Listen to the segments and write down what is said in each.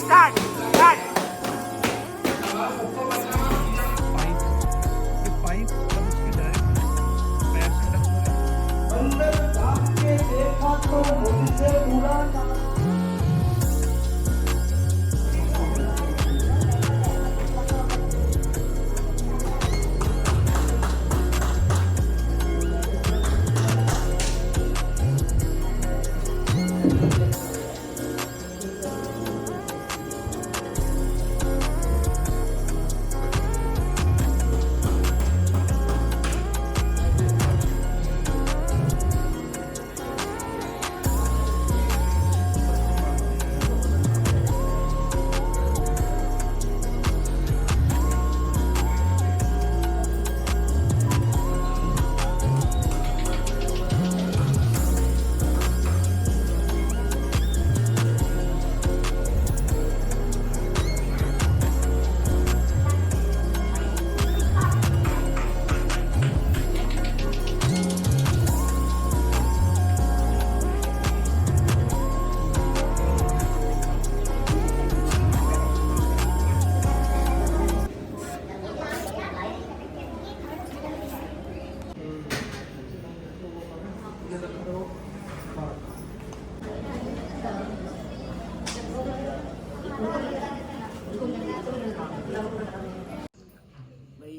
Start start. Pipe और उसके direct पैर से टच अंदर झांक के देखा तो मुझसे बुरा ना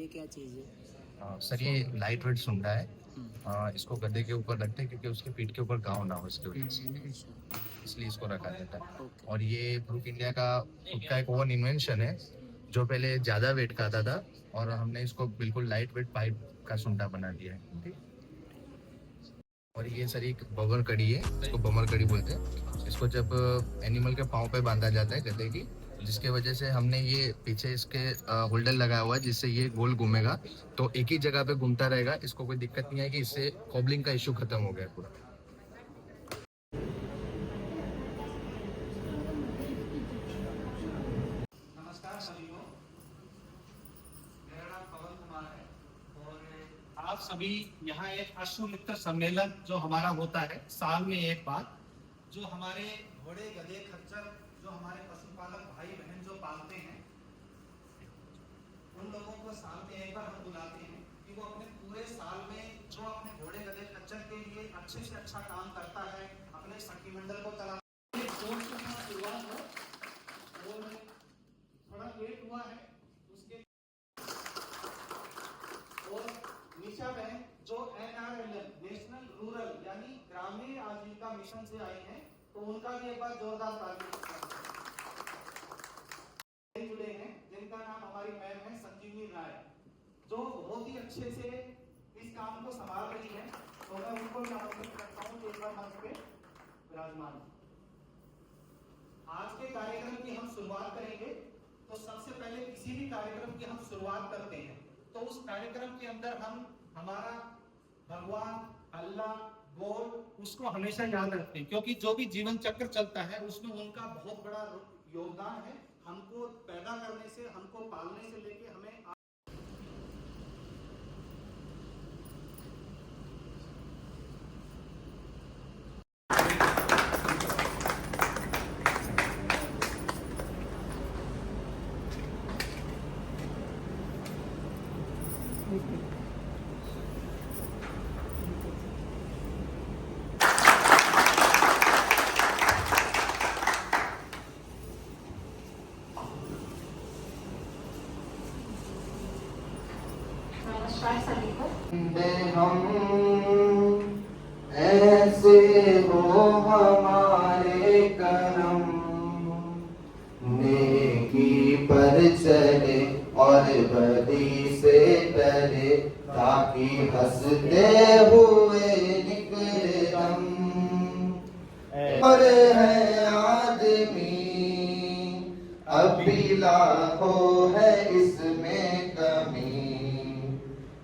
क्या चीज़ है? सर ये लाइट वेट सुनता है। इसको गद्दे के ऊपर रखते हैं क्योंकि उसके पीठ के ऊपर गाँव ना हो, इसके वजह से इसलिए इसको रखा जाता है। और ये ब्रूक इंडिया का खुद का एक ओवन इन्वेंशन है जो पहले ज़्यादा वेट का आता था और हमने इसको बिल्कुल लाइट वेट पाइप का सुंडा बना दिया है। ठीक। और ये सर एक बमर कड़ी है, इसको बमर कड़ी बोलते हैं। इसको जब एनिमल के पाँव पे बांधा जाता है गधे की, जिसके वजह से हमने ये पीछे इसके होल्डर लगाया हुआ है जिससे ये गोल घूमेगा, तो एक ही जगह पे घूमता रहेगा। इसको कोई दिक्कत नहीं आएगी, इससे कॉबलिंग का इशू खत्म हो गया पूरा। नमस्कार सभी को, मेरा नाम पवन कुमार है और आप सभी यहाँ एक अश्वमित्र सम्मेलन जो हमारा होता है साल में एक बार, जो हमारे घोड़े गधे खच्चर जो हमारे पशुपालक भाई बहन जो पालते हैं उन लोगों को साल में एक बार हम बुलाते हैं कि वो अपने पूरे साल में जो अपने घोड़े गधे खच्चर के लिए अच्छे से अच्छा काम करता है, अपने सखी मंडल को चला शुरुआत हो और थोड़ा लेट हुआ है उसके और निशा बहन जो NRLM नेशनल रूरल यानी ग्रामीण आजीविका मिशन से आई हैं, तो उनका भी एक बार जोरदार ताली जुड़े हैं, जिनका नाम हमारी मैम है संजीवनी राय, जो बहुत ही अच्छे से इस काम को संभाल रही है। तो मैं उनको भी आमंत्रित करता हूँ कि एक बार मंच पे विराजमान। आज के कार्यक्रम की हम शुरुआत करेंगे, तो सबसे पहले किसी भी कार्यक्रम की हम शुरुआत करते हैं तो उस कार्यक्रम के अंदर हम हमारा भगवान अल्लाह गॉड उसको हमेशा याद रखते हैं, क्योंकि जो भी जीवन चक्र चलता है उसमें उनका बहुत बड़ा योगदान है। हमको पैदा करने से, हमको पालने से लेके हमें हम ऐसे हो हमारे करम, नेकी पर चले और बदी से डरे, ताकि हंसते हुए निकले दम। और है आदमी अभी लाखों है इसमें कमी,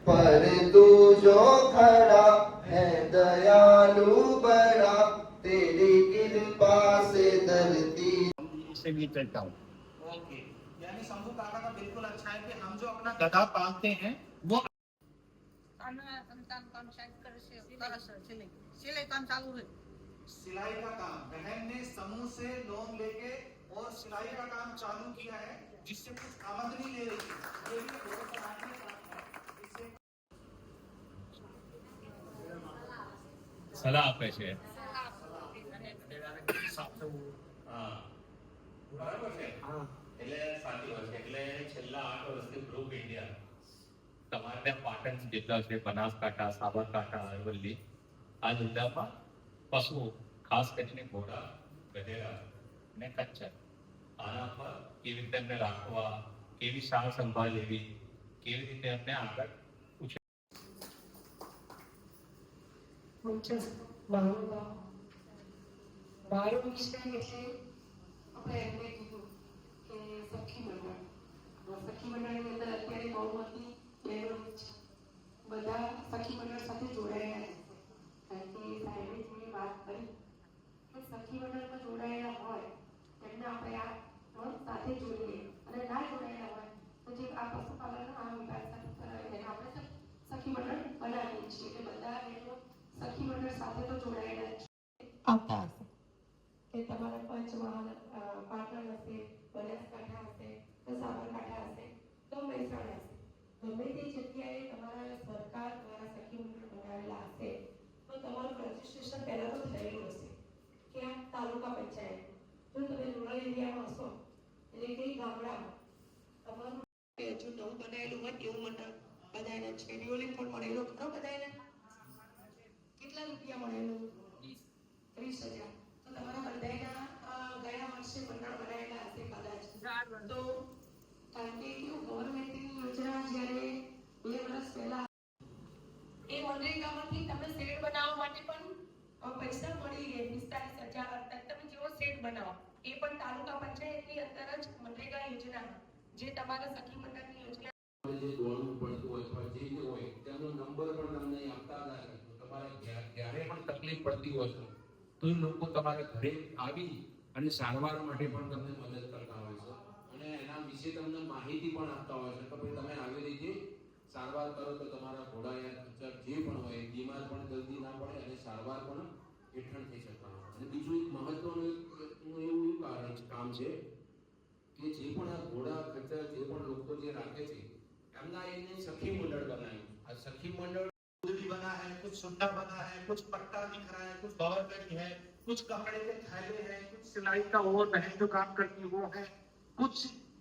पर तू जो खड़ा है दयालु बड़ा, तेरी कृपा से धरती से भी चलता हूँ। ओके, यानी शंभू काका का बिल्कुल अच्छा है कि हम जो अपना गधा पालते हैं वो सिलाई का काम बहन ने समूह से लोन लेके और सिलाई का काम चालू किया है, जिससे कुछ आमदनी ले रही है। ये भी बहुत सराहनीय काम है। इससे સલાહ આપે છે હા બરાબર છે એટલે સાચી વાત છે એટલે છેલ્લા 8 વર્ષથી ગ્રુપ ઇન્ડિયા તમારે ત્યાં પાટણ જેટલા છે બનાસકાંઠા સાબરકાંઠા અરવલ્લી આ જિલ્લામાં પશુઓ ખાસ કરીને ઘોડા ગધેડા અને ખચ્ચર આના પર કેવી રીતે એમને રાખવા કેવી સાર સંભાળ લેવી કેવી રીતે એમને આગળ મારો વિષય એટલે આપણે એમને કીધું કે સખી મંડળની અંદર અત્યારે બહુમતી બહેનો છે, બધા સખી મંડળ સાથે જોડાયેલા છે. કારણ કે સાહેબે જે વાત કરી કે સખી મંડળમાં જોડાયેલા હોય તેમને આપણે આ સાથે જોડીએ અને ના જોડાયેલા હોય તો જે આ પશુપાલનનો આ વિભાગ સાથે કરાવે તેને આપણે સખી મંડળ બનાવીએ છીએ. એટલે બધા બહેનો સખી મંડળ સાથે તો જોડાયેલા છે. આવતા હશે કે તમારા પંચમહાલ પાટણ હશે, બનાસકાંઠા હશે, તો સાબરકાંઠા હશે, તો મહેસાણા હશે, ગમે તે જગ્યાએ તમારા સરકાર દ્વારા સખી મંડળ બનાવેલા હશે તો તમારું રજીસ્ટ્રેશન પહેલાં તો થયેલું હશે કે આ તાલુકા પંચાયત. જો તમે રૂરલ એરિયામાં હશો એટલે કે ગામડામાં તમારું હજુ નવું બનાવેલું હોય એવું મંડળ બધાને શેડ્યુલિંગ પણ મળેલો ખરો બધાને કેટલા રૂપિયા મળેલું 30,000. તો તમારા બધાના ગયા વર્ષે મંડળ બનાવેલા હશે કદાચ. તો કારણ કે કેવું ગવર્મેન્ટની યોજના જ્યારે 2 વર્ષ પહેલા એ મનરેગામાંથી તમે શેડ બનાવવા માટે પણ પૈસા મળી રહે 45,000. તમે જેવો શેડ બનાવો એ પણ તાલુકા પંચાયતની અંદર જ મનરેગા યોજનામાં જે તમારા સખી મંડળની યોજના જે દોડવું પડતું હોય અથવા જે હોય તેમનો નંબર પણ તમને આપતા હતા. તમારે જ્યારે પણ તકલીફ પડતી હોય તો એ લોકો તમારા ઘરે આવી અને સારવાર માટે પણ તમને મદદ કરતા હોય છે અને એના વિશે તમને માહિતી પણ આપતા હોય છે કે ભાઈ તમે આવી રીતે સારવાર કરો તો તમારા ઘોડા યા ખચ્ચર જે પણ હોય બીમાર પણ જલ્દી ના પડે અને સારવાર પણ હેઠળ થઈ શકતા હોય. અને બીજું એક મહત્વનું એવું કામ છે કે જે પણ આ ઘોડા ખચ્ચર જે પણ લોકો જે રાખે છે એમના એને સખી મંડળ બનાવ્યું. આ સખી મંડળ गुदड़ी बना है, कुछ सुंडा बना है, कुछ पट्टा दिख रहा है, कुछ कवर करी है, कुछ कपड़े के थैले हैं, कुछ सिलाई का और बहन जो काम करती वो है, कुछ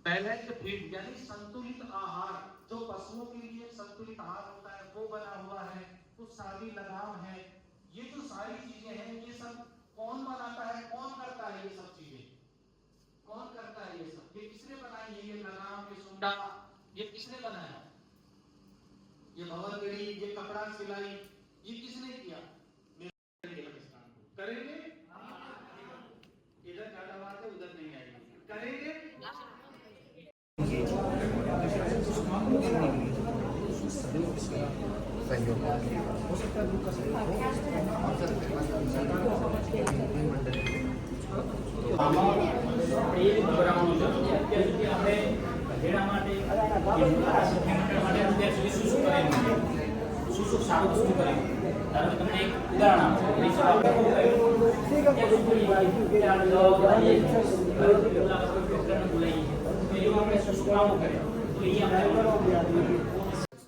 बैलेंस फीड यानी संतुलित आहार जो पशुओं के लिए संतुलित आहार होता है वो बना हुआ है, कुछ शादी लगाम है. ये जो सारी चीजें हैं ये सब कौन बनाता है, कौन करता है? ये सब चीजें कौन करता है? ये सब ये किसने बनाई है? ये लगाम, ये सुंडा, ये किसने बनाया? ये भवन गढ़ी, ये कपड़ा सिलाई, ये किसने किया? करेंगे? इधर ज्यादा बात है, उधर नहीं आएगी. करेंगे?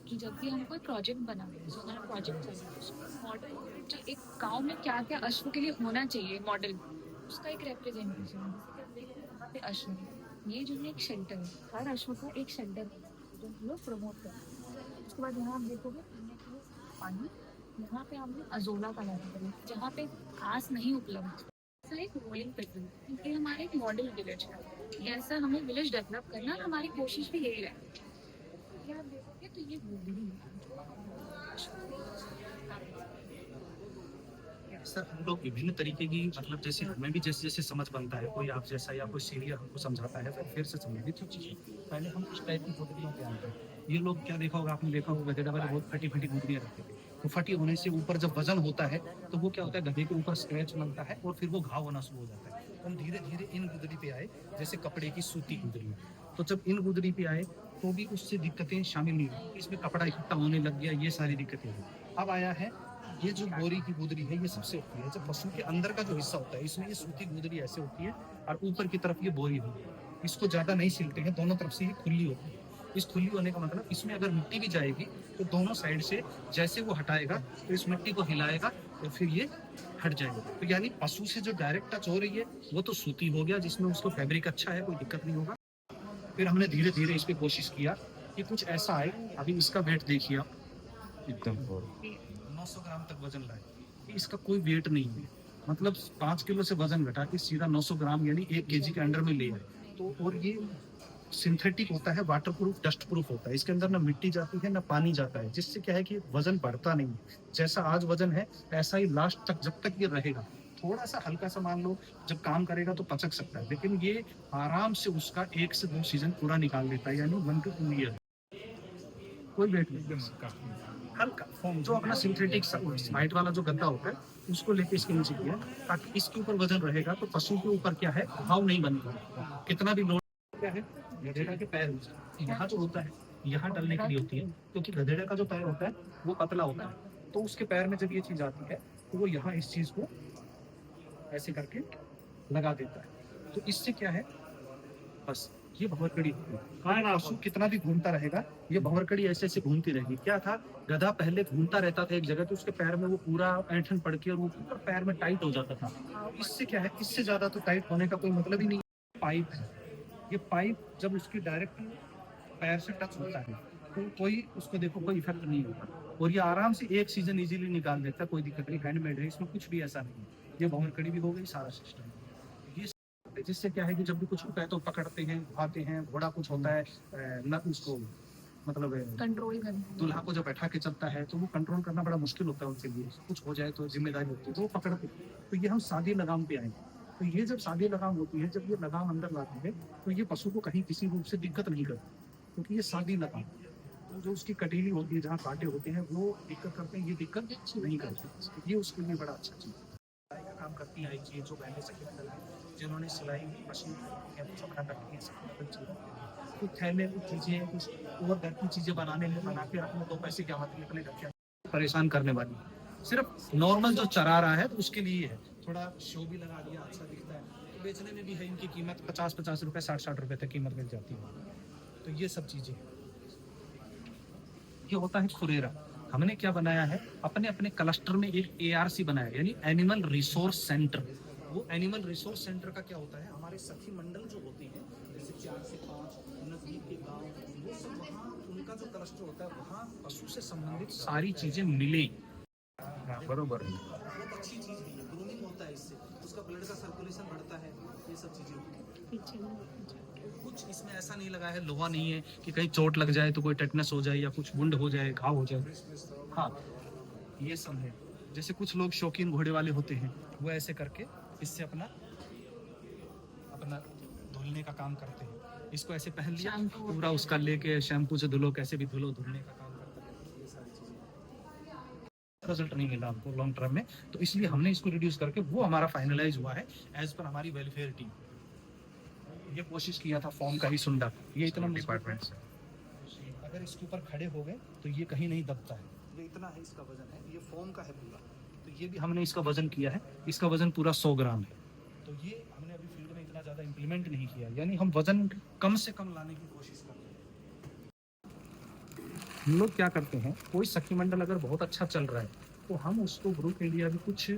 कि जब भी हम कोई प्रोजेक्ट बनाते हैं, हमारा प्रोजेक्ट चल रहा है मॉडल जो एक गांव में क्या क्या अश्व के लिए होना चाहिए मॉडल उसका एक रिप्रेजेंटेशन है. यहाँ पे अश्व ये जो है एक शेल्टर है, हर अश्व का एक शेल्टर है जो हम लोग प्रमोट करते हैं. उसके बाद यहाँ आप देखोगे पीने के लिए पानी, यहाँ पे हमने अजोला का लगा करें जहाँ पे घास नहीं उपलब्ध. ऐसा एक रोलिंग पेट्रोल क्योंकि हमारे एक मॉडल विलेज है, ऐसा हमें विलेज डेवलप करना, हमारी कोशिश भी यही रहती है. ये आप देखोगे तो ये गुदड़ी सर हम लोग विभिन्न तरीके की मतलब जैसे हमें भी जैसे जैसे समझ बनता है, कोई आप जैसा या कोई सीनियर हमको समझाता है फिर से संबंधित चीज़ें पहले हम कुछ टाइप की गुदड़ियों पे आते हैं. ये लोग क्या देखा होगा आपने, देखा होगा गधेड़ा वाले बहुत फटी फटी गुदड़ियाँ रखते थे. तो फटी होने से ऊपर जब वजन होता है तो वो क्या होता है गधे के ऊपर स्क्रैच बनता है और फिर वो घाव होना शुरू हो जाता है. हम धीरे धीरे इन गुदड़ी पे आए जैसे कपड़े की सूती गुदड़ी. तो जब इन गुदड़ी पे आए तो भी उससे दिक्कतें शामिल नहीं हुई, इसमें कपड़ा इकट्ठा होने लग गया, ये सारी दिक्कतें हुई. अब आया है ये जो बोरी की गुदरी है ये सबसे होती है, जब पशु के अंदर का जो हिस्सा होता है इसमें ये सूती गुदरी ऐसे होती है और ऊपर की तरफ ये बोरी होती है। इसको ज्यादा नहीं सिलते हैं, दोनों तरफ से ये खुली होती है। इस खुली होने का मतलब इसमें अगर मिट्टी भी जाएगी तो दोनों साइड से जैसे वो हटाएगा तो इस मिट्टी को हिलाएगा तो फिर ये हट जाएगा। तो यानी पशु से जो डायरेक्ट टच हो रही है वो तो सूती हो गया, जिसमें उसको फैब्रिक अच्छा है, कोई दिक्कत नहीं होगा। फिर हमने धीरे धीरे इस पर कोशिश किया कि कुछ ऐसा आए। अभी इसका वेट देखिए आप, एकदम 900 ग्राम तक वजन लाए। इसका कोई वेट नहीं है, मतलब 5 किलो से वजन घटा के सीधा 900 ग्राम यानी 1 केजी के अंडर में ले आए। तो और ये सिंथेटिक होता है, वाटर प्रूफ, डस्ट प्रूफ होता है। इसके अंदर ना मिट्टी जाती है ना पानी जाता है, जिससे क्या है कि वजन बढ़ता नहीं है। जैसा आज वजन है ऐसा ही लास्ट तक जब तक ये रहेगा। थोड़ा सा हल्का सा मान लो जब काम करेगा तो पचक सकता है, लेकिन ये आराम से उसका 1 से 2 सीजन पूरा निकाल देता है, यानी 1 to 2 ईयर। कोई वेट नहीं, हल्का फॉर्म जो अपना सिंथेटिक वाइट वाला जो गद्दा होता है उसको लेके इसके नीचे किया, ताकि इसके ऊपर वजन रहेगा तो पशु के ऊपर क्या है घाव नहीं बनेगा। कितना भी लोड क्या है, गधेड़ा के पैर यहाँ जो होता है यहाँ डलने के लिए होती है, क्योंकि गधेड़ा का जो पैर होता है वो पतला होता है। तो उसके पैर में जब ये चीज आती है तो वो यहाँ इस चीज को ऐसे करके लगा देता है। तो इससे क्या है, बस ये भंवरकड़ी पशु कितना भी घूमता रहेगा, ये भंवरकड़ी ऐसे ऐसे घूमती रहेगी। क्या था, गधा पहले घूमता रहता था एक जगह तो उसके पैर में वो पूरा ऐंठन पड़ के और वो पूरा पैर में टाइट हो जाता था। इससे क्या है, इससे ज्यादा तो टाइट होने का कोई मतलब ही नहीं। पाइप है, ये पाइप जब उसकी डायरेक्ट पैर से टच होता है तो कोई उसको देखो कोई इफेक्ट नहीं होता, और ये आराम से 1 सीजन इजीली निकाल देता है, कोई दिक्कत नहीं। हैंडमेड है, इसमें कुछ भी ऐसा नहीं है। ये भंवरकड़ी भी हो गई, सारा सिस्टम। ये जिससे क्या है कि जब भी कुछ होता है तो पकड़ते हैं, उठाते हैं। घोड़ा कुछ होता है न उसको मतलब कंट्रोल करना, दूल्हा को जब बैठा के चलता है तो वो कंट्रोल करना बड़ा मुश्किल होता है उनके लिए। कुछ हो जाए तो जिम्मेदारी होती है, तो वो पकड़ते हैं। तो ये हम सादी लगाम पे आएंगे। तो ये जब सादी लगाम होती है, जब ये लगाम अंदर लाती है तो ये पशु को कहीं किसी रूप से दिक्कत नहीं करती, क्योंकि ये सादी लगाम। तो जो उसकी कटीली होती है, जहाँ कांटे होते हैं, वो दिक्कत करते हैं, ये दिक्कत नहीं करती। ये उसके लिए बड़ा अच्छा चीज़ है। का काम करती है ये जो पहले सखी मंडल है, जिन्होंने सिलाई मशीन कुछ थैले कुछ चीज़ें कुछ और घर की चीज़ें बनाने में बना के अपने 2 पैसे क्या आते हैं अपने घर के परेशान करने वाली। सिर्फ नॉर्मल जो चरा रहा है तो उसके लिए है, थोड़ा शो भी लगा दिया, अच्छा दिखता है। तो बेचने में भी है, इनकी कीमत 50-50 रुपये 60-60 रुपये तक कीमत मिल जाती है। तो ये सब चीज़ें, ये होता है खुरेरा। हमने क्या बनाया है, अपने अपने क्लस्टर में एक ARC बनाया, यानी एनिमल रिसोर्स सेंटर। वो एनिमल रिसोर्स सेंटर का क्या होता है, हमारे सखी मंडल जो होते हैं, जैसे 4 से 5 नजदीक के गाँव, वो सब वहाँ उनका जो क्लस्टर होता है वहाँ पशु से संबंधित सारी चीजें मिले। बरोबर है। बहुत अच्छी चीज है, ग्रूमिंग होता है, इससे उसका ब्लड का सर्कुलेशन बढ़ता है, ये सब चीजें होती हैं। कुछ इसमें ऐसा नहीं लगा है, लोहा नहीं है कि कहीं चोट लग जाए तो कोई टेटनस हो जाए या कुछ वुंड हो जाए, घाव हो जाए। हाँ, ये सब है। जैसे कुछ लोग शौकीन घोड़े वाले होते हैं, वो ऐसे करके इससे अपना धुलने का काम करते हैं। इसको ऐसे पहन लिया, पूरा उसका लेके शैम्पू से धुलो, कैसे भी धुलो, धुलने का काम करता है। ये सारी चीजें रिजल्ट नहीं मिला हमको लॉन्ग टर्म में, तो इसलिए हमने इसको रिड्यूस करके वो हमारा फाइनलाइज हुआ है एज पर हमारी वेलफेयर टीम। ये कोशिश किया था फॉर्म का ही सुंडा, ये इतना डिपार्टमेंट से अगर इसके ऊपर खड़े हो गए तो ये कहीं नहीं दबता है। ये इतना है इसका वजन है, ये फॉर्म का है पूरा। तो ये भी हमने इसका वजन किया है, इसका वजन पूरा 100 ग्राम है। तो ये हमने अभी फील्ड में इतना ज़्यादा इम्प्लीमेंट नहीं किया, यानी हम वजन कम से कम लाने की कोशिश कर रहे हैं। हम लोग क्या करते हैं, कोई सखी मंडल अगर बहुत अच्छा चल रहा है तो हम उसको ब्रूक इंडिया भी कुछ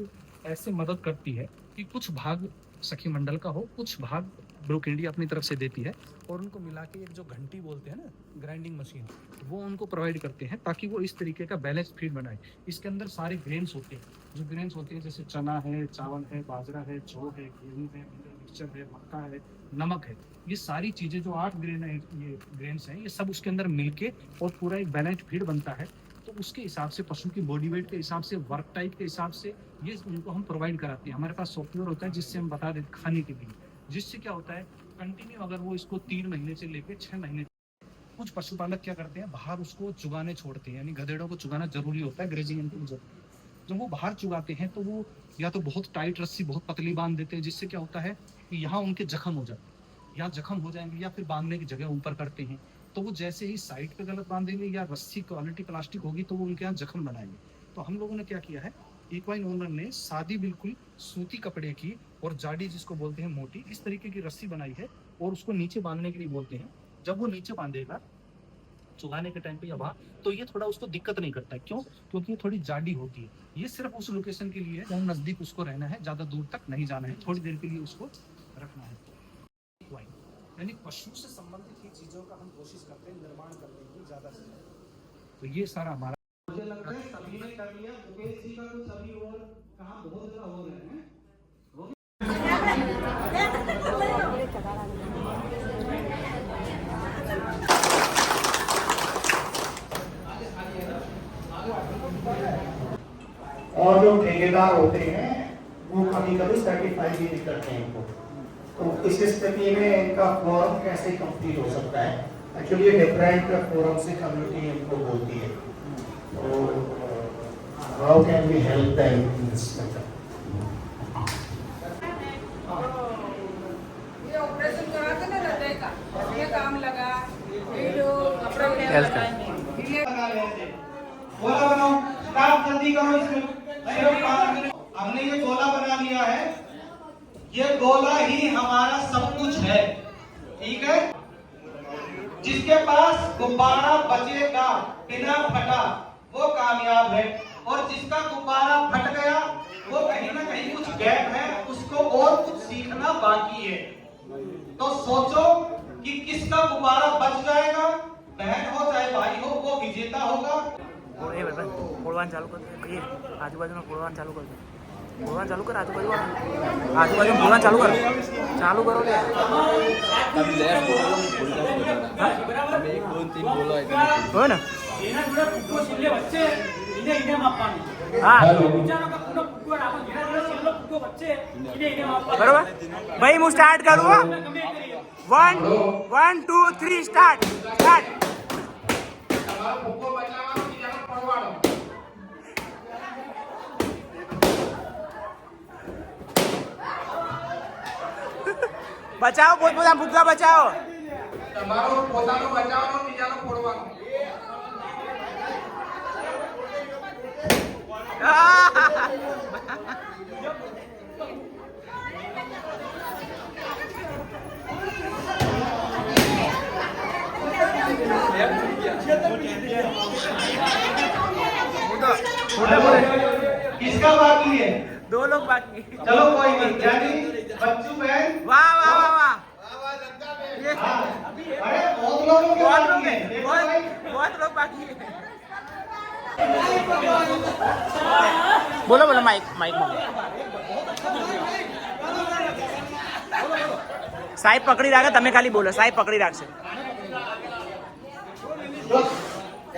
ऐसे मदद करती है कि कुछ भाग सखी मंडल का हो, कुछ भाग ब्रूक इंडिया अपनी तरफ से देती है, और उनको मिला के एक जो घंटी बोलते हैं ना, ग्राइंडिंग मशीन, वो उनको प्रोवाइड करते हैं ताकि वो इस तरीके का बैलेंस फीड बनाए। इसके अंदर सारे ग्रेन्स होते हैं, जो ग्रेन्स होते हैं जैसे चना है, चावल है, बाजरा है, जौ है, गेहूँ है, मिक्सचर है, मक्का है, नमक है, ये सारी चीज़ें जो 8 ग्रेन है, ये ग्रेन्स हैं, ये सब उसके अंदर मिलके और पूरा एक बैलेंस फीड बनता है। तो उसके हिसाब से पशु की बॉडी वेट के हिसाब से, वर्क टाइप के हिसाब से ये उनको हम प्रोवाइड कराते हैं। हमारे पास सॉफ्टवेयर होता है जिससे हम बता देते खाने के लिए, जिससे क्या होता है कंटिन्यू अगर वो इसको 3 महीने से लेकर 6 महीने, कुछ पशुपालक क्या करते हैं बाहर उसको चुगाने छोड़ते हैं, यानी गधेड़ों को चुगाना जरूरी होता है, ग्रेजिंग जरूरी। जब वो बाहर चुगाते हैं तो वो या तो बहुत टाइट रस्सी बहुत पतली बांध देते हैं, जिससे क्या होता है कि यहाँ उनके जख्म हो जाते हैं, या जख्म हो जाएंगे, या फिर बांधने की जगह ऊपर करते हैं। तो वो जैसे ही साइड पे गलत बांधेंगे या रस्सी क्वालिटी प्लास्टिक होगी तो वो उनके यहाँ जख्म बनाएंगे। तो हम लोगों ने क्या किया है, इक्वाइन ओनर ने सादी बिल्कुल सूती कपड़े की और जाड़ी जिसको बोलते हैं मोटी, इस तरीके की रस्सी बनाई है और उसको नीचे बांधने के लिए बोलते हैं। जब वो नीचे बांधेगा चुगाने के टाइम पे या वहाँ, तो ये थोड़ा उसको दिक्कत नहीं करता है। क्यों? क्योंकि ये थोड़ी जाडी होती है। ये सिर्फ उस लोकेशन के लिए है, नजदीक उसको रहना है, ज्यादा दूर तक नहीं जाना है, थोड़ी देर के लिए उसको रखना है। इक्वाइन यानी पशु से संबंधित ही चीजों का हम कोशिश करते हैं निर्माण करने की ज्यादा से ज्यादा। तो ये सारा हमारा मुझे लगता है सभी ने कर लिया। मुकेश जी का कुछ अभी और कहाँ बहुत ज्यादा हो रहे हैं। और जो ठेकेदार होते हैं वो कभी कभी सर्टिफाई भी नहीं करते हैं इनको। तो इस स्थिति में इनका फोरम कैसे कंप्लीट हो सकता है? एक्चुअली ये डिफरेंट फोरम से कम्युनिटी इनको बोलती है। तो how can we help them in this matter? ये ऑपरेशन कराते ना हृदय का, ये काम लगा, ये जो कपड़ा हेल्थ का बना रहे थे। गोला बनाओ, स्टाफ जल्दी करो इसमें। हमने ये गोला बना लिया है, ये गोला ही हमारा सब कुछ है, ठीक है? जिसके पास गुब्बारा बचेगा बिना फटा वो कामयाब है, और जिसका गुब्बारा फट गया वो कहीं ना कहीं कुछ गैप है, उसको और कुछ सीखना बाकी है। तो सोचो कि किसका गुब्बारा बच जाएगा, बहन हो चाहे भाई हो, वो विजेता होगा। फोड़वान चालू कर, ये आजू-बाजू में फोड़वान चालू कर, फोड़वान चालू कर, आजू-बाजू में फोड़वान चालू करो क्या? एक दोन तीन बोला है हो ना? बरोबर भाई, मैं स्टार्ट करूँ। 1 2 3 स्टार्ट। બચાવો, પોતપોતાના ભૂકા બચાવો। તમારો પોતાનો બચાવવાનો, બીજાનો ફોડવાનો। किसका बाकी है? 2 लोग बाकी। चलो कोई नहीं, यानी बच्चू बहन। वाह वाह वाह वाह, अरे बहुत लोगों के बाकी है, देखो भाई। बहुत लोग बाकी है। बोलो माइक साहेब पकड़ी રાખે, તમે ખાલી બોલો, સાહેબ પકડી રાખશે।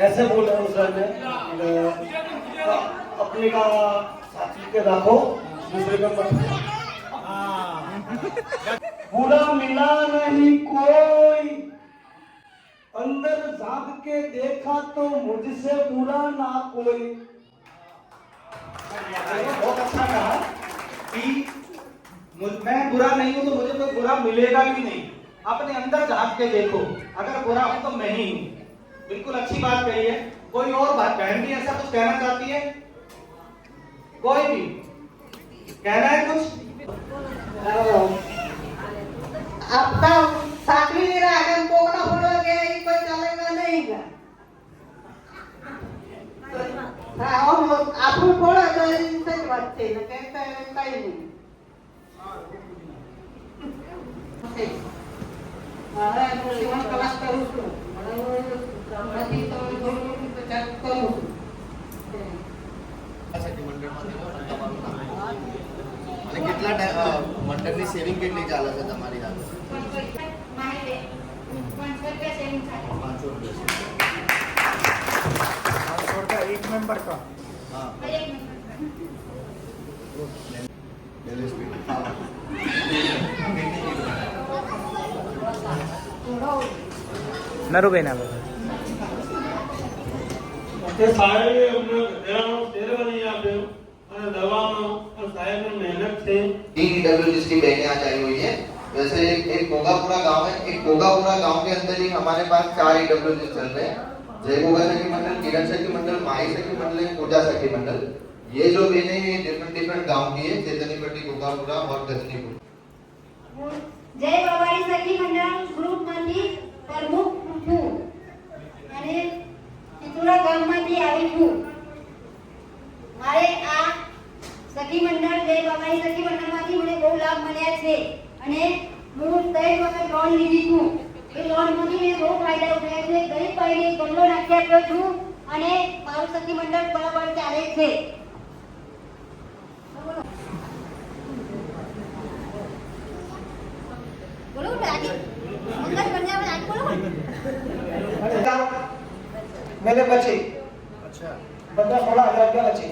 ऐसे बोल रहे हैं सर ने, अपने का साथी के रखो, दूसरे का मत। बुरा मिला नहीं कोई, अंदर झांक के देखा तो मुझसे बुरा ना कोई। बहुत अच्छा कहा कि मैं बुरा नहीं हूं तो मुझे कोई बुरा मिलेगा भी नहीं। अपने अंदर झांक के देखो, अगर बुरा हूं तो मैं ही हूं। बिल्कुल अच्छी बात कही है। कोई और बात, बहन भी ऐसा कुछ कहना चाहती है? कोई भी कहना है कुछ? अब तो साथी मेरा अगर कोना फोड़ो गया ये कोई चलेगा नहीं का। हाँ, और आप फोड़ो तो इनसे बच्चे न कहते हैं कहीं नहीं। हाँ, तो जीवन क्लास करूँ तो अभी तो दोनों की तो चल करूँ। કેટલા મંડળની સેવિંગ કેટલી ચાલે છે તમારી હાલ? 500 रुपया एक मेंबर का। हाँ નરુબેન આવે તે સાહેબે અમને ઘરેણાનો શેરવા નહીં આપ્યો અને દવાનો સાહેબની મહેનત છે। 3 ईडब्ल्यूएस की बहनें आज आई हुई है। वैसे एक गोगापुरा गांव है, एक गोगापुरा गांव के अंदर ही हमारे पास 4 ईडब्ल्यूएस चल रहे हैं जय गोगा सखी मंडल, किरण सखी मंडल, माई सखी मंडल, पूजा सखी मंडल, ये जो बहनें डिफरेंट गांव की है, चेतनीपट्टी, गोगापुरा और दक्षिणीपुर। जय बाबारी सखी मंडल ग्रुप માંથી પ્રમુખ છું અને ચિત્રોડા ગામમાંથી આવી છું. મારે આ સખી મંડળ જય બાબારી સખી મંડળમાંથી મને બહુ લાભ મળ્યા છે અને હું 3 વખત લોન લીધી છું. એ લોનમાંથી મને બહુ ફાયદા ઉઠાવ્યા છે. ગરીબ ભાઈને ગલ્લો નાખી આપ્યો છું અને મારું સખી મંડળ બરાબર ચાલે છે. બોલો રાજી મંગલ કન્યા રાજ બોલો. मेरे बचे अच्छा 15-16 हजार बचे.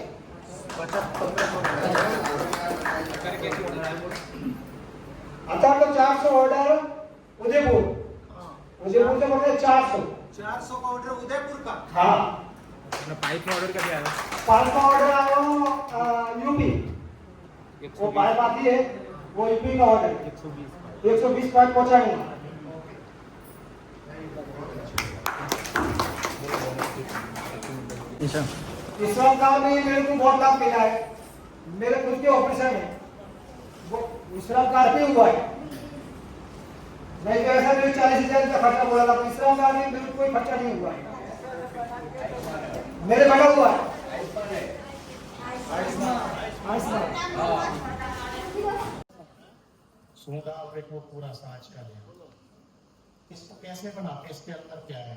आता तो 400 ऑर्डर उदयपुर से बोलते 400 का ऑर्डर उदयपुर का. हाँ पाइप में ऑर्डर कर दिया है. 5 का ऑर्डर आया यूपी, वो पाइप आती है वो यूपी का ऑर्डर 120 पाइप पहुंचाएंगे. इस्लाम काल में मेरे को बहुत लाभ मिला है. मेरे खुद के ऑपरेशन है वो इस्लाम काल पे हुआ है. नहीं तो ऐसा मेरे 40,000 का खर्चा बोला था. इस्लाम काल में मेरे कोई खर्चा नहीं हुआ है. मेरे बड़ा हुआ है. सूंगा और एक वो पूरा साँच का लिया. इसको कैसे बनाते, इसके अंदर क्या है?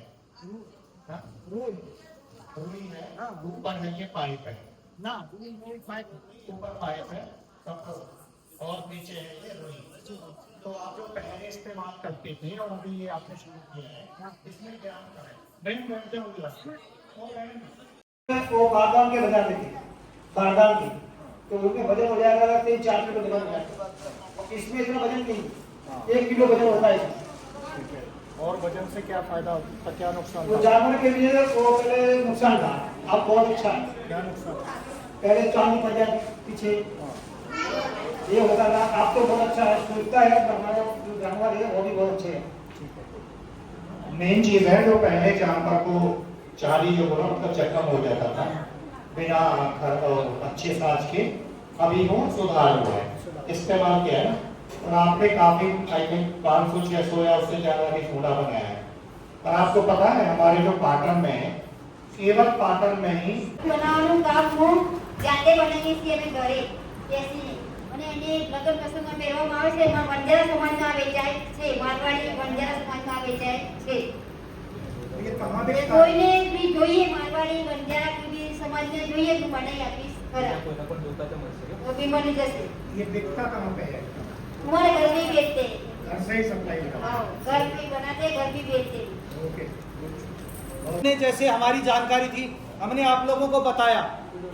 हाँ? रुई है, ऊपर है ये पाइप है ना, ऊपर पाइप है और नीचे है ये रुई. तो आप जो पहले इस्तेमाल करते थे और अभी ये आपने शुरू किया है, इसमें क्या अंतर है? वो बारदान के बजाते थे, बारदान की, तो उनके वजन हो जाएगा 3-4 किलो वजन हो जाएगा. इसमें इतना वजन नहीं, 1 किलो वजन होता है. और वजन से क्या फायदा होता, क्या नुकसान? वो जानवर के लिए वो पहले नुकसान था, अब बहुत अच्छा है. क्या नुकसान? पहले चांदी पड़ जाती पीछे, ये होता था. अब तो बहुत अच्छा है, सूखता है. हमारे जो जानवर है वो भी बहुत अच्छे हैं. मेन चीज है जो पहले जानवर को चाली जो बोला मतलब चक्कम हो जाता था बिना अच्छे साज के, अभी वो सुधार हुआ है, इस्तेमाल किया है. और आपने काफी आई थिंक 500-600 या उससे ज्यादा की सूढ़ा बनाया है. और आपको पता है हमारे जो पाटन में है, केवल पाटन में ही બનાવવાનું કામ હું જાતે બનાવીએ છીએ અમે ઘરે બેસીને. અને એને લગ્ન પ્રસંગમાં પહેરવામાં આવે છે. એમાં વંજારા સમાજમાં વેચાય છે, મારવાડી વંજારા સમાજમાં વેચાય છે. એટલે કોઈને બી જોઈએ મારવાડી વંજારા કોઈ બી સમાજને જોઈએ તો બનાવી આપીશ ખરા. તો બી મળી જશે. ये बिकता कहाँ पे है? हमारे घर में बेचते हैं. घर से ही सप्लाई करता हाँ, घर भी बनाते हैं, घर भी बेचते हैं. ओके. ने जैसे हमारी जानकारी थी हमने आप लोगों को बताया.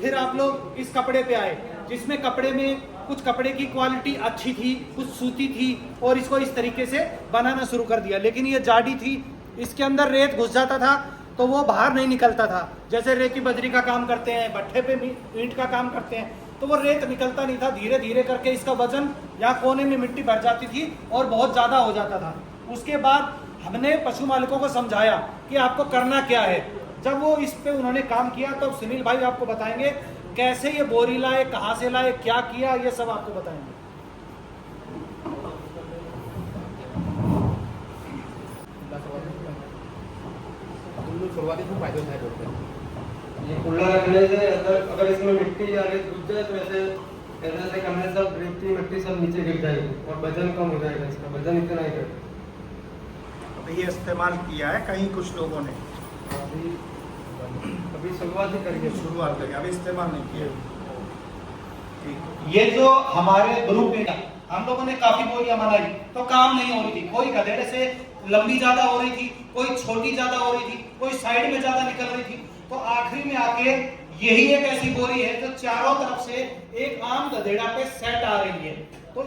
फिर आप लोग इस कपड़े पे आए जिसमें कपड़े में कुछ कपड़े की क्वालिटी अच्छी थी, कुछ सूती थी और इसको इस तरीके से बनाना शुरू कर दिया. लेकिन ये जाडी थी, इसके अंदर रेत घुस जाता था तो वो बाहर नहीं निकलता था. जैसे रेती बजरी का काम करते हैं, भट्ठे पे ईंट का काम करते हैं, तो वो रेत निकलता नहीं था. धीरे धीरे करके इसका वजन यहाँ कोने में मिट्टी भर जाती थी और बहुत ज़्यादा हो जाता था. उसके बाद हमने पशु मालिकों को समझाया कि आपको करना क्या है. जब वो इस पे उन्होंने काम किया तो सुनील भाई आपको बताएंगे कैसे ये बोरी लाए, कहाँ से लाए, क्या किया, ये सब आपको बताएंगे. शुरुआती खूप फायदा नाही करतो. ये खुला रखने से अगर इसमें मिट्टी आगे घुस जाए तो ऐसे करने से रेती मिट्टी सब नीचे गिर जाएगी और वजन कम हो जाएगा. इसका वजन इतना ही है. ये इस्तेमाल किया है कहीं कुछ लोगों ने, अभी शुरुआत ही करिए. शुरुआत करिए, अभी इस्तेमाल नहीं किए. ये जो हमारे ग्रुप में हम लोगों ने काफी बोरियां बनाई तो काम नहीं हो रही थी. कोई गधेड़े से लंबी ज्यादा हो रही थी, कोई छोटी ज्यादा हो रही थी, कोई साइड में ज्यादा निकल रही थी. तो आखिरी में आके यही एक ऐसी बोरी है जो चारों तरफ से एक आम गधेड़ा पे सेट आ रही है. तो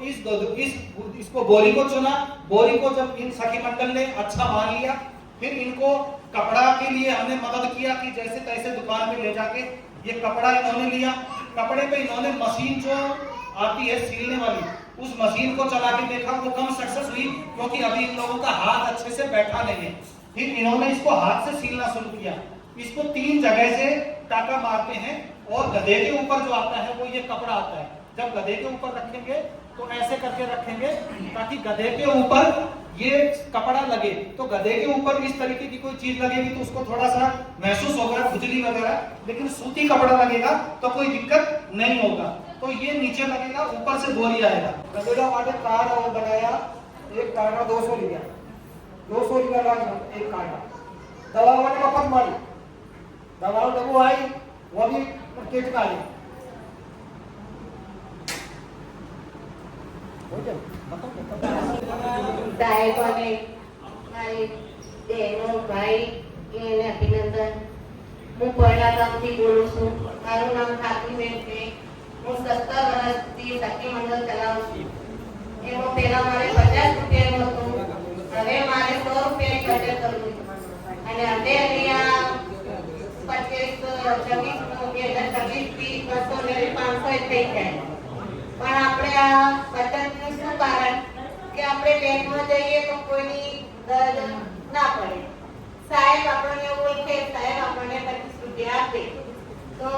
इसको बोरी को चुना. बोरी को जब इन सखी मंडल ने अच्छा मान लिया, फिर इनको कपड़ा के लिए हमने मदद किया कि जैसे तैसे दुकान में ले जाके ये कपड़ा इन्होंने लिया. कपड़े पे इन्होंने मशीन जो आती है सीलने वाली, उस मशीन को चला के देखा, वो कम सक्सेस हुई क्योंकि अभी इन लोगों का हाथ अच्छे से बैठा नहीं है. फिर इन्होंने इसको हाथ से सीलना शुरू किया। इसको 3 जगह से टाका मारते हैं और गधे के ऊपर जो आता है वो ये कपड़ा आता है। जब गधे के ऊपर रखेंगे तो ऐसे करके रखेंगे ताकि गधे के ऊपर ये कपड़ा लगे। तो गधे के ऊपर इस तरीके की कोई चीज लगेगी तो उसको थोड़ा सा महसूस होगा, खुजली वगैरह, लेकिन सूती कपड़ा लगेगा तो कोई दिक्कत नहीं होगा। तो ये नीचे लगेगा, ऊपर से बोरी आएगा। गधेड़ा वाले कार्ड और बनाया, एक कार्ड 200 लिया, 200 लिया एक कार्ड। दवा वाले मफत मारी, दवा डब्बो आई वो भी केट का आई। સાહેબોને મારી બહેનો ભાઈ એને અભિનંદન। હું પહેલા ગામથી બોલું છું, મારું નામ ખાતુબેન છે। હું 17 વર્ષથી સખી મંડળ ચલાવું છું। એમાં પહેલા મારે 50 રૂપિયાનું હતું, હવે મારે 100 રૂપિયાની બચત કરું છું અને હવે અહીંયા 25, 26, 2026, 30, 200 ને 500 થઈ જાય। પણ આપણે આ બચતનું શું કારણ કે આપણે બેંકમાં જઈએ તો કોઈની દર્દ ના પડે। સાહેબ આપણને ઓળખે, સાહેબ આપણને 25 રૂપિયા આપે તો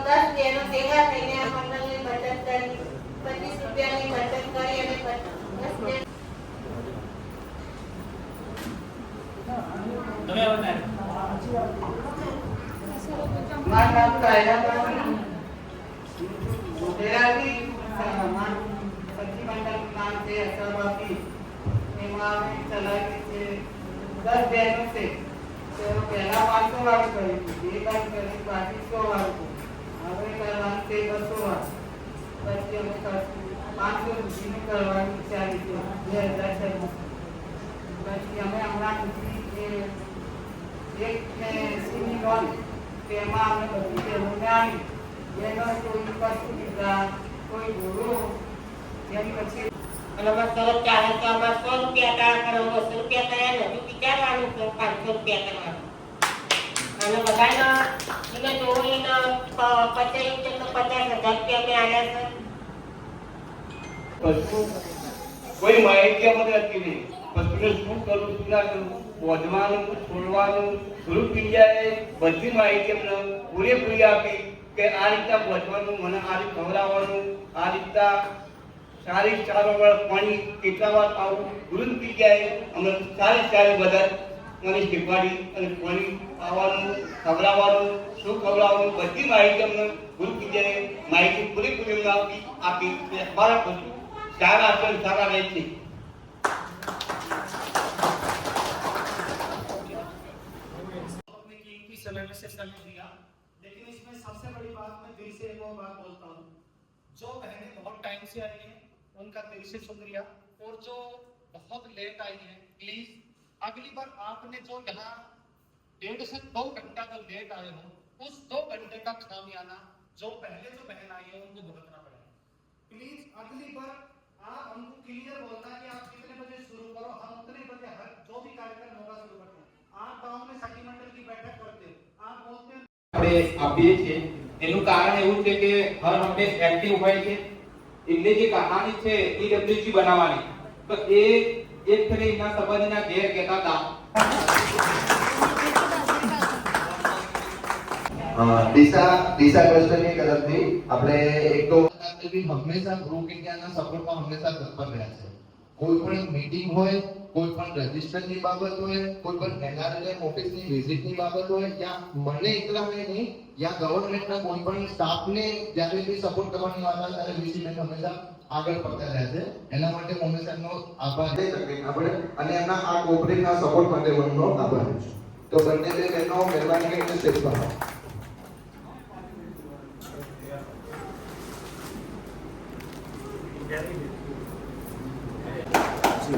10 બહેનો ભેગા થઈને આ મંડળની બચત કરી, 25 રૂપિયાની બચત કરી અને 10 મારું નામ કાયદા ગુજરાતી સખી મંડળ નામ છે અસરવાથી। એમાં અમે ચલાવી છે 10 બહેનો છે। તો પહેલા 500 વાળું કર્યું હતું, 2 વાર કર્યું, બાકી 100 વાળું હતું। હવે કરવાનું છે 200 વાળું, પછી અમે કરશું 500 સુધીનું કરવાનું વિચારી છે 2026। પછી અમે હમણાં એક ને સીની લોન તેમાં અમે બધી બહેનોને આવી, બહેનો કોઈ કશું દીધા, કોઈ ગુરુ એમ પછી અને અમારે સરસ ચાલે તો અમારે 100 રૂપિયા ટાળ કરો, 200 રૂપિયા કર્યા હજુ વિચારવાનું છે 500 રૂપિયા કરવાનું। અને બધાને એને જોઈને 50 તો 50,000 રૂપિયા મેં આવ્યા છે। પશુ કોઈ માહિતી અમને હતી નહીં, પશુને શું કરવું શું ના કરવું, બોધવાનું છોડવાનું સ્વરૂપ પીડિયાએ બધી માહિતી અમને પૂરેપૂરી આપી કે આ રીતના બોધવાનું, મને આ રીતે ખવડાવવાનું, આ રીતના સારી ચારો વાર પાણી કેટલા વાર પાવું, ગુરુ પીડિયાએ અમને સારી બધા મને શીખવાડી અને પાણી પાવાનું, ખવડાવવાનું, શું ખવડાવવાનું બધી માહિતી અમને ગુરુ પીડિયાએ માહિતી પૂરેપૂરી અમને આપી કે અમારા પશુ सारा आसन सारा रहती। अपने कीमती समय में से समय दिया, लेकिन इसमें सबसे बड़ी बात मैं दिल से एक और बात बोलता हूँ। जो बहनें बहुत टाइम से आई हैं उनका दिल से शुक्रिया, और जो बहुत लेट आई हैं प्लीज अगली बार आपने जो यहाँ 1.5 से 2 घंटा जो लेट आए हो उस 2 घंटे का खामियाना जो पहले जो बहन आई है उनको भुगतना पड़ेगा। प्लीज अगली बार आप हमको क्लियर बोलना कि आप कितने बजे शुरू करो, हम उतने बजे हर जो भी कार्यक्रम होगा शुरू करते हैं। आप गांव में सखी मंडल की बैठक करते हो, आप बोलते हैं આપણે આપીએ છીએ એનું કારણ એવું છે કે હર હંમેશ એક્ટિવ હોય છે। એમને જે કહાની છે ઈડબ્લ્યુસી બનાવવાની, તો એ એક ફેરે એના સંબંધીના ઘેર કહેતા હતા દિશા ક્લસ્ટરની તરફથી આપણે એક તો હંમેશા ગ્રુપ ઇન્ડિયાના સપોર્ટમાં હંમેશા તત્પર રહ્યા છે। કોઈ પણ મીટિંગ હોય, કોઈ પણ રજિસ્ટરની બાબત હોય, કોઈ પણ એનઆરએલએમ ઓફિસની વિઝિટની બાબત હોય, या મને એકલા હોય નહીં, या ગવર્નમેન્ટના કોઈ પણ સ્ટાફને જ્યારે બી સપોર્ટ કરવાની વાત આવે ત્યારે વીસીબેન હંમેશા આગળ પડતા રહ્યા છે। એના માટે હું હંમેશા એમનો આભાર દઈ શકીએ આપણે અને એમના આ કોઓપરેટના સપોર્ટ માટે એમનો આભાર છું। તો બંને બે બહેનો મહેરબાની કરીને સ્ટેજ પર આવો। जी